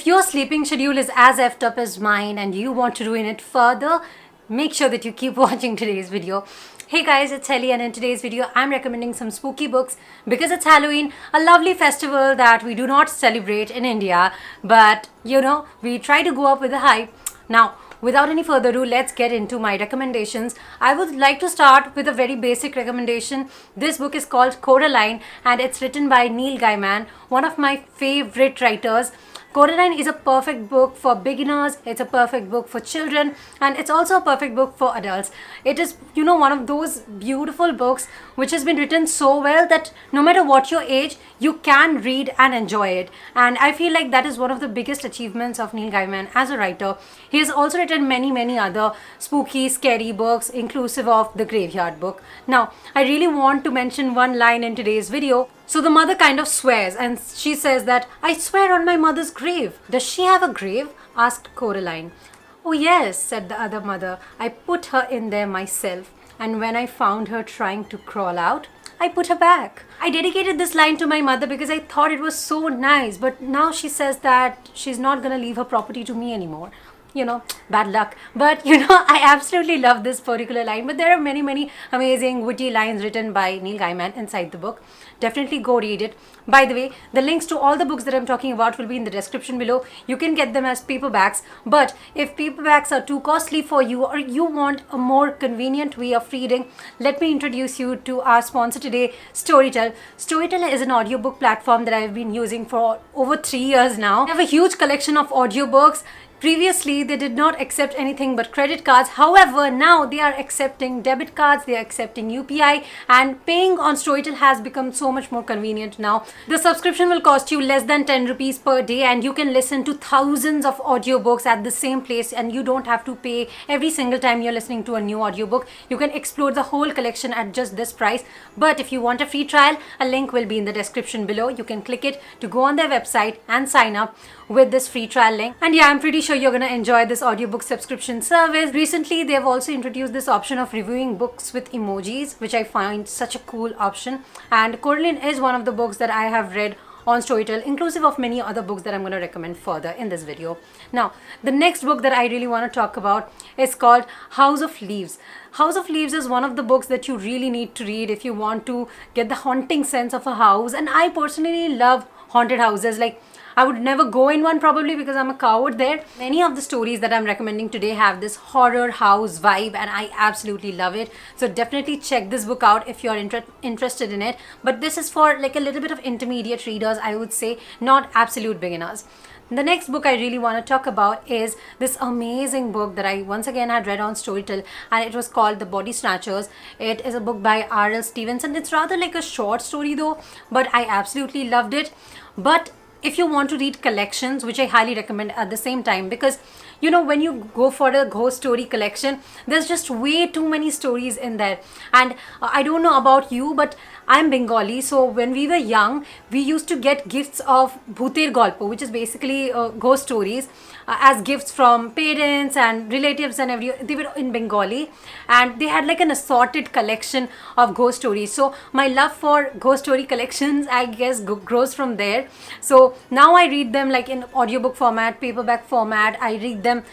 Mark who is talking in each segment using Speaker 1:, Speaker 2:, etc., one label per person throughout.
Speaker 1: If your sleeping schedule is as effed up as mine and you want to ruin it further, make sure that you keep watching today's video. Hey guys, it's Helly, and in today's video I'm recommending some spooky books because it's Halloween, a lovely festival that we do not celebrate in India, but we try to go up with the hype. Now, without any further ado, let's get into my recommendations. I would like to start with a very basic recommendation. This book is called Kodaline and it's written by Neil Gaiman, one of my favorite writers. Kodaline is a perfect book for beginners, it's a perfect book for children, and it's also a perfect book for adults. It is, one of those beautiful books which has been written so well that no matter what your age, you can read and enjoy it. And I feel like that is one of the biggest achievements of Neil Gaiman as a writer. He has also written many other spooky, scary books, inclusive of The Graveyard Book. Now, I really want to mention one line in today's video. So the mother kind of swears and she says that, "I swear on my mother's grave." "Does she have a grave?" asked Kodaline. "Oh yes," said the other mother. "I put her in there myself. And when I found her trying to crawl out, I put her back." I dedicated this line to my mother because I thought it was so nice. But now she says that she's not gonna leave her property to me anymore. Bad luck. But I absolutely love this particular line. But there are many amazing witty lines written by Neil Gaiman inside the book. Definitely go read it. By the way, the links to all the books that I'm talking about will be in the description below. You can get them as paperbacks. But if paperbacks are too costly for you or you want a more convenient way of reading, let me introduce you to our sponsor today, Storytel. Storytel is an audiobook platform that I've been using for over 3 years now. I have a huge collection of audiobooks. Previously, they did not accept anything but credit cards. However, now they are accepting debit cards, they are accepting UPI, and paying on Storytel has become so much more convenient now. The subscription will cost you less than 10 rupees per day, and you can listen to thousands of audiobooks at the same place, and you don't have to pay every single time you're listening to a new audiobook. You can explore the whole collection at just this price. But if you want a free trial, a link will be in the description below. You can click it to go on their website and sign up with this free trial link. And yeah, I'm pretty sure you're gonna enjoy this audiobook subscription service. Recently, they've also introduced this option of reviewing books with emojis, which I find such a cool option. And Kodaline is one of the books that I have read on Storytel, inclusive of many other books that I'm going to recommend further in this video. Now, the next book that I really want to talk about is called House of Leaves. House of Leaves is one of the books that you really need to read if you want to get the haunting sense of a house. And I personally love haunted houses. Like, I would never go in one probably because I'm a coward there. Many of the stories that I'm recommending today have this horror house vibe and I absolutely love it. So definitely check this book out if you're interested in it. But this is for like a little bit of intermediate readers, I would say, not absolute beginners. The next book I really want to talk about is this amazing book that I once again had read on Storytel, and it was called The Body Snatchers. It is a book by R.L. Stevenson. It's rather like a short story though, but I absolutely loved it. But if you want to read collections, which I highly recommend at the same time, because when you go for a ghost story collection, there's just way too many stories in there. And I don't know about you, but I'm Bengali, so when we were young, we used to get gifts of Bhuter Golpo, which is basically ghost stories, as gifts from parents and relatives and they were in Bengali, and they had like an assorted collection of ghost stories. So my love for ghost story collections, I guess, grows from there. So now I read them like in audiobook format, paperback format. I read them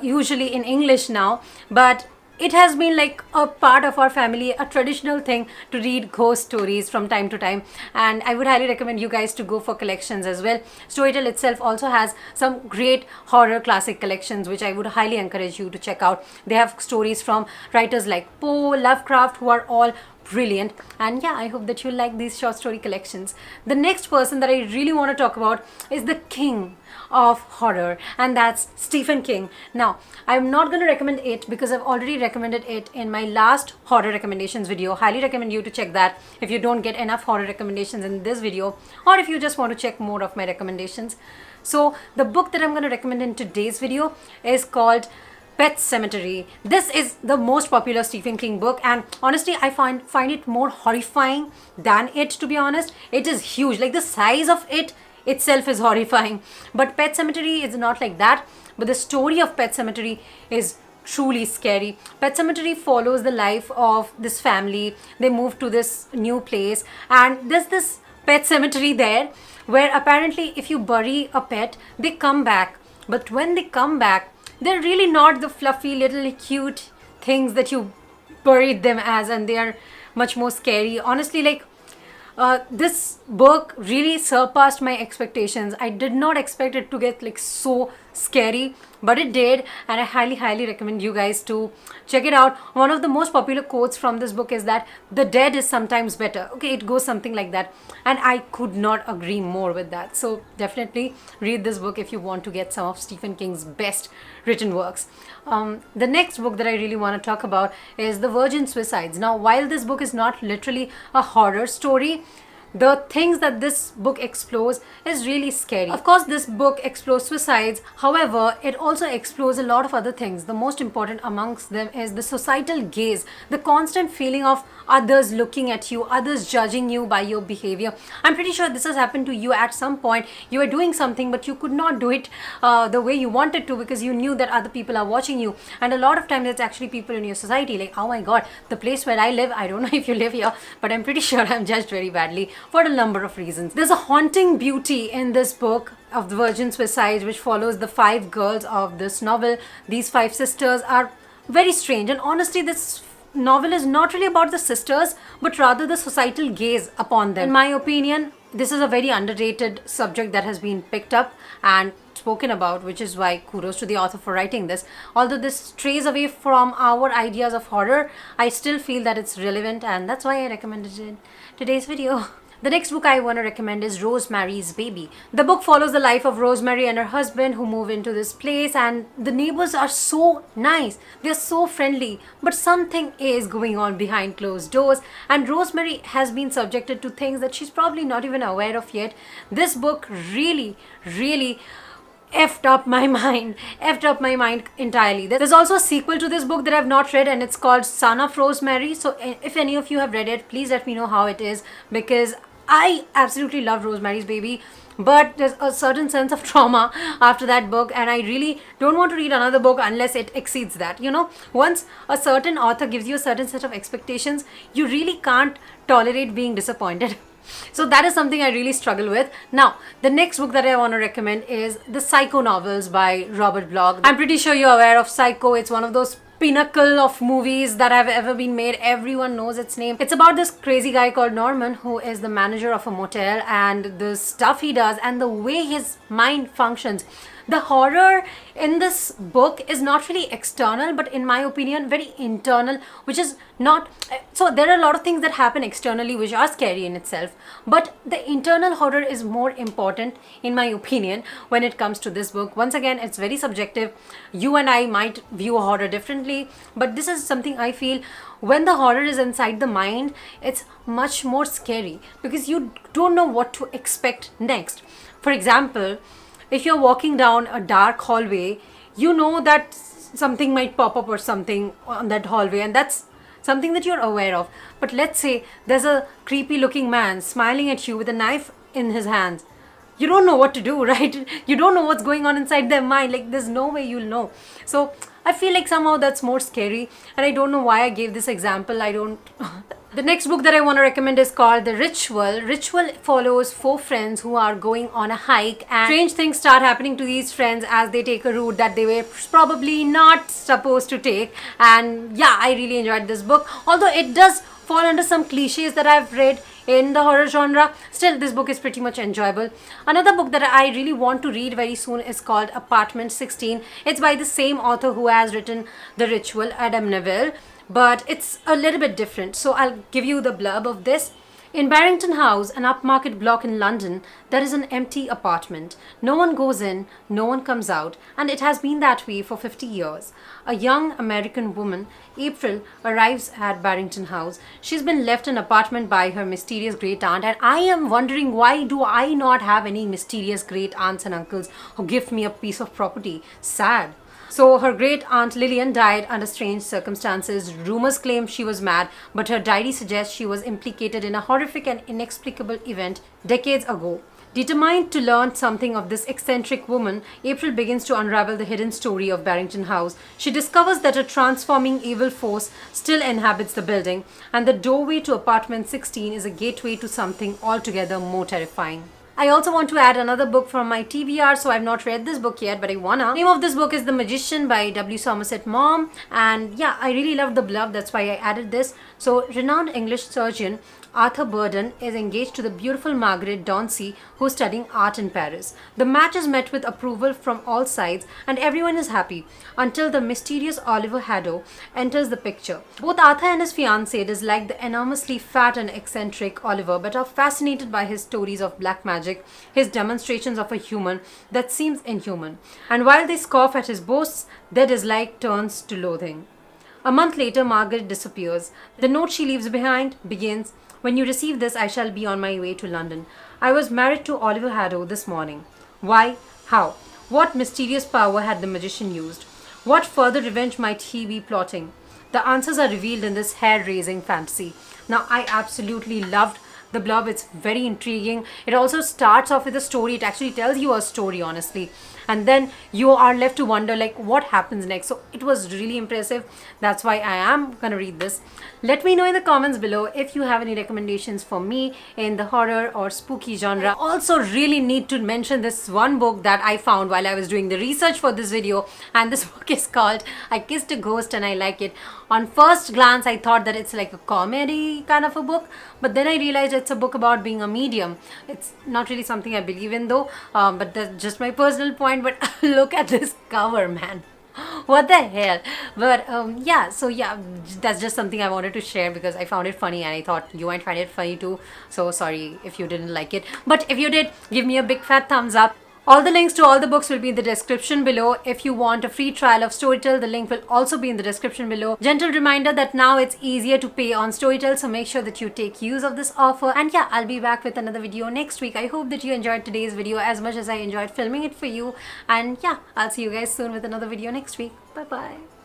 Speaker 1: usually in English now, but it has been like a part of our family, a traditional thing to read ghost stories from time to time, and I would highly recommend you guys to go for collections as well. Storytel itself also has some great horror classic collections which I would highly encourage you to check out. They have stories from writers like Poe, Lovecraft, who are all brilliant. And yeah, I hope that you like these short story collections. The next person that I really want to talk about is the king of horror, and that's Stephen King. Now, I'm not going to recommend it because I've already recommended it in my last horror recommendations video. Highly recommend you to check that if you don't get enough horror recommendations in this video, or if you just want to check more of my recommendations. So the book that I'm going to recommend in today's video is called Pet Sematary. This is the most popular Stephen King book, and honestly I find it more horrifying than it, to be honest. It is huge, like the size of it itself is horrifying. But Pet Sematary is not like that, but the story of Pet Sematary is truly scary. Pet Sematary follows the life of this family. They move to this new place and there's this pet cemetery there, where apparently if you bury a pet, they come back. But when they come back, they're really not the fluffy little cute things that you buried them as, and they are much more scary. Honestly, like, this book really surpassed my expectations. I did not expect it to get like so scary, but it did, and I highly recommend you guys to check it out. One of the most popular quotes from this book is that the dead is sometimes better. Okay, it goes something like that, and I could not agree more with that. So definitely read this book if you want to get some of Stephen King's best written works. The next book that I really want to talk about is The Virgin Suicides. Now, while this book is not literally a horror story, the things that this book explores is really scary. Of course, this book explores suicides. However, it also explores a lot of other things. The most important amongst them is the societal gaze, the constant feeling of others looking at you, others judging you by your behavior. I'm pretty sure this has happened to you at some point. You were doing something, but you could not do it the way you wanted to because you knew that other people are watching you. And a lot of times it's actually people in your society, like, oh my god, the place where I live, I don't know if you live here, but I'm pretty sure I'm judged very badly for a number of reasons. There's a haunting beauty in this book of The Virgin Suicides, which follows the 5 girls of this novel. These 5 sisters are very strange, and honestly, this novel is not really about the sisters, but rather the societal gaze upon them. In my opinion, this is a very underrated subject that has been picked up and spoken about, which is why kudos to the author for writing this. Although this strays away from our ideas of horror, I still feel that it's relevant, and that's why I recommended it in today's video. The next book I want to recommend is Rosemary's Baby. The book follows the life of Rosemary and her husband who move into this place, and the neighbors are so nice. They're so friendly, but something is going on behind closed doors, and Rosemary has been subjected to things that she's probably not even aware of yet. This book really effed up my mind entirely. There's also a sequel to this book that I've not read, and it's called Son of Rosemary. So if any of you have read it, please let me know how it is, because I absolutely love Rosemary's Baby, but there's a certain sense of trauma after that book, and I really don't want to read another book unless it exceeds that. You know, once a certain author gives you a certain set of expectations, you really can't tolerate being disappointed. So that is something I really struggle with. Now, the next book that I want to recommend is the Psycho novels by Robert Bloch. I'm pretty sure you're aware of Psycho. It's one of those pinnacle of movies that have ever been made. Everyone knows its name. It's about this crazy guy called Norman, who is the manager of a motel, and the stuff he does and the way his mind functions. The horror in this book is not really external, but in my opinion, very internal, which is not... So there are a lot of things that happen externally which are scary in itself, but the internal horror is more important, in my opinion, when it comes to this book. Once again, it's very subjective. You and I might view horror differently, but this is something I feel when the horror is inside the mind, it's much more scary because you don't know what to expect next. For example, if you're walking down a dark hallway, you know that something might pop up or something on that hallway, and that's something that you're aware of. But let's say there's a creepy looking man smiling at you with a knife in his hands. You don't know what to do, right? You don't know what's going on inside their mind. Like, there's no way you'll know. So I feel like somehow that's more scary, and I don't know why I gave this example. I don't... The next book that I want to recommend is called The Ritual. Ritual follows 4 friends who are going on a hike, and strange things start happening to these friends as they take a route that they were probably not supposed to take. And yeah, I really enjoyed this book. Although it does fall under some cliches that I've read in the horror genre, still this book is pretty much enjoyable. Another book that I really want to read very soon is called Apartment 16. It's by the same author who has written The Ritual, Adam Neville, but it's a little bit different. So I'll give you the blurb of this. In Barrington House, an upmarket block in London, there is an empty apartment. No one goes in, no one comes out, and it has been that way for 50 years. A young American woman, April, arrives at Barrington House. She's been left an apartment by her mysterious great aunt, and I am wondering, why do I not have any mysterious great aunts and uncles who give me a piece of property? Sad. So her great aunt Lillian died under strange circumstances. Rumors claim she was mad, but her diary suggests she was implicated in a horrific and inexplicable event decades ago. Determined to learn something of this eccentric woman, April begins to unravel the hidden story of Barrington House. She discovers that a transforming evil force still inhabits the building, and the doorway to apartment 16 is a gateway to something altogether more terrifying. I also want to add another book from my TBR, so I've not read this book yet, but I wanna. The name of this book is The Magician by W. Somerset Maugham, and yeah, I really loved the blurb, that's why I added this. So, renowned English surgeon Arthur Burden is engaged to the beautiful Margaret Dauncey, who's studying art in Paris. The match is met with approval from all sides, and everyone is happy until the mysterious Oliver Haddo enters the picture. Both Arthur and his fiancée dislike the enormously fat and eccentric Oliver, but are fascinated by his stories of black magic, his demonstrations of a human that seems inhuman. And while they scoff at his boasts, their dislike turns to loathing. A month later, Margaret disappears. The note she leaves behind begins, "When you receive this, I shall be on my way to London. I was married to Oliver Haddo this morning." Why? How? What mysterious power had the magician used? What further revenge might he be plotting? The answers are revealed in this hair-raising fantasy. Now, I absolutely loved the blurb. It's very intriguing. It also starts off with a story. It actually tells you a story, honestly. And then you are left to wonder like what happens next. So it was really impressive. That's why I am gonna read this. Let me know in the comments below if you have any recommendations for me in the horror or spooky genre. I also really need to mention this one book that I found while I was doing the research for this video, and this book is called I Kissed a Ghost and I Like It. On first glance, I thought that it's like a comedy kind of a book, but then I realized it's a book about being a medium. It's not really something I believe in though, but that's just my personal point. But look at this cover, man. What the hell? But yeah, so yeah, that's just something I wanted to share because I found it funny and I thought you might find it funny too. So sorry if you didn't like it, but if you did, give me a big fat thumbs up. All the links to all the books will be in the description below. If you want a free trial of Storytel, the link will also be in the description below. Gentle reminder that now it's easier to pay on Storytel, so make sure that you take use of this offer. And yeah, I'll be back with another video next week. I hope that you enjoyed today's video as much as I enjoyed filming it for you. And yeah, I'll see you guys soon with another video next week. Bye bye.